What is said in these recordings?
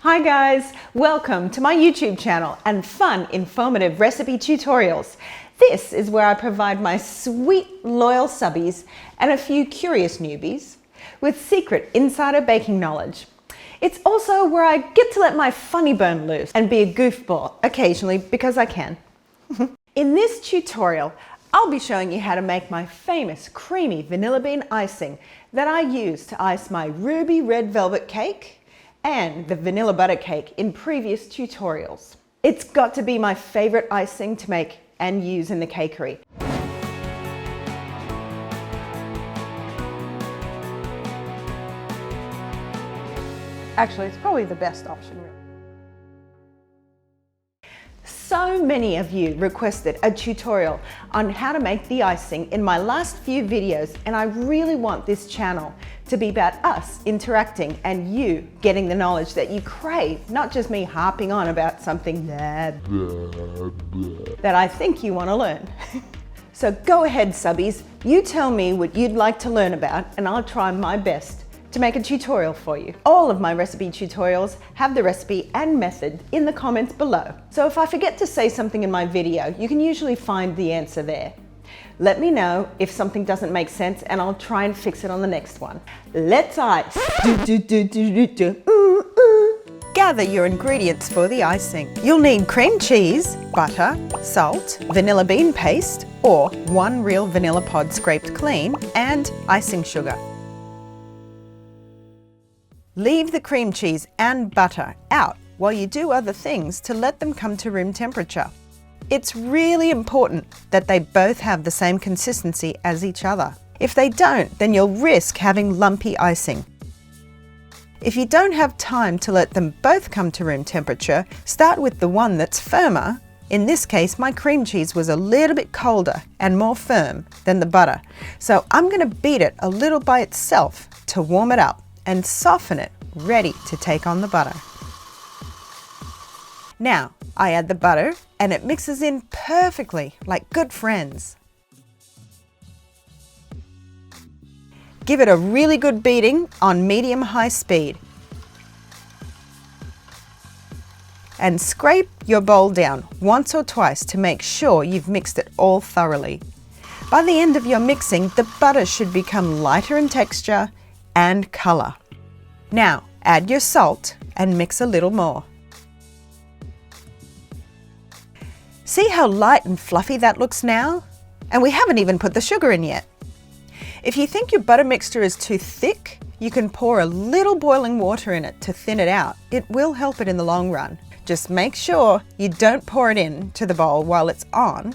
Hi guys, welcome to my YouTube channel and fun, informative recipe tutorials. This is where I provide my sweet, loyal subbies and a few curious newbies with secret insider baking knowledge. It's also where I get to let my funny bone loose and be a goofball occasionally because I can. In this tutorial, I'll be showing you how to make my famous creamy vanilla bean icing that I use to ice my ruby red velvet cake and the vanilla butter cake in previous tutorials. It's got to be my favorite icing to make and use in the Cakery. Actually, it's probably the best option, really. So many of you requested a tutorial on how to make the icing in my last few videos, and I really want this channel to be about us interacting and you getting the knowledge that you crave, not just me harping on about something that I think you want to learn. So go ahead, subbies, you tell me what you'd like to learn about and I'll try my best to make a tutorial for you. All of my recipe tutorials have the recipe and method in the comments below. So if I forget to say something in my video, you can usually find the answer there. Let me know if something doesn't make sense and I'll try and fix it on the next one. Let's ice. Gather your ingredients for the icing. You'll need cream cheese, butter, salt, vanilla bean paste, or 1 real vanilla pod scraped clean, and icing sugar. Leave the cream cheese and butter out while you do other things to let them come to room temperature. It's really important that they both have the same consistency as each other. If they don't, then you'll risk having lumpy icing. If you don't have time to let them both come to room temperature, start with the one that's firmer. In this case, my cream cheese was a little bit colder and more firm than the butter, so I'm going to beat it a little by itself to warm it up and soften it, ready to take on the butter. Now, I add the butter and it mixes in perfectly like good friends. Give it a really good beating on medium-high speed. And scrape your bowl down once or twice to make sure you've mixed it all thoroughly. By the end of your mixing, the butter should become lighter in texture and color. Now, add your salt and mix a little more. See how light and fluffy that looks now? And we haven't even put the sugar in yet. If you think your butter mixture is too thick, you can pour a little boiling water in it to thin it out. It will help it in the long run. Just make sure you don't pour it into the bowl while it's on,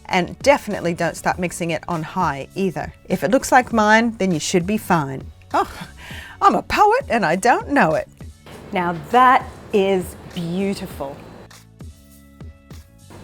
and definitely don't start mixing it on high either. If it looks like mine, then you should be fine. Oh, I'm a poet and I don't know it. Now that is beautiful.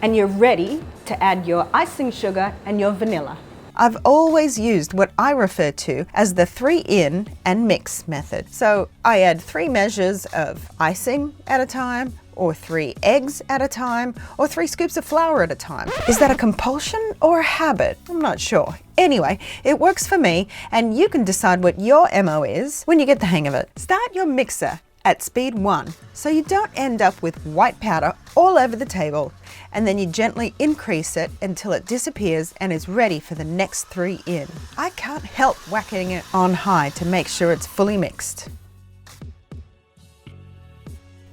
And you're ready to add your icing sugar and your vanilla. I've always used what I refer to as the 3 in and mix method. So I add 3 measures of icing at a time, or 3 eggs at a time, or 3 scoops of flour at a time. Is that a compulsion or a habit? I'm not sure. Anyway, it works for me, and you can decide what your MO is when you get the hang of it. Start your mixer at speed 1, so you don't end up with white powder all over the table, and then you gently increase it until it disappears and is ready for the next 3 in. I can't help whacking it on high to make sure it's fully mixed.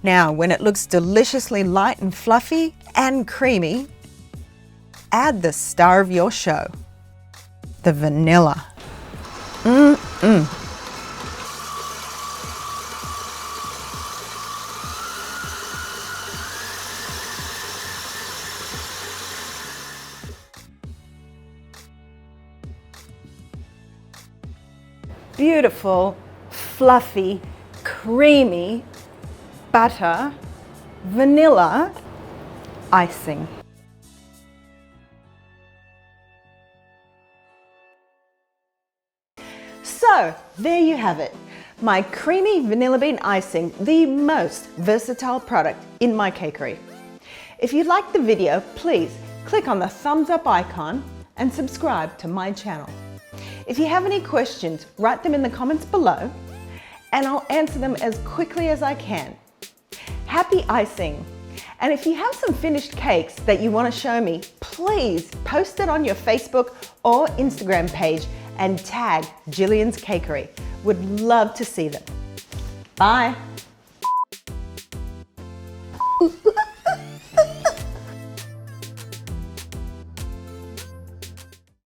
Now, when it looks deliciously light and fluffy and creamy, add the star of your show, the vanilla. Beautiful, fluffy, creamy butter, vanilla icing. So there you have it, my creamy vanilla bean icing, the most versatile product in my Cakery. If you liked the video, please click on the thumbs up icon and subscribe to my channel. If you have any questions, write them in the comments below and I'll answer them as quickly as I can. Happy icing! And if you have some finished cakes that you want to show me, please post it on your Facebook or Instagram page and tag Jillian's Cakery. Would love to see them. Bye!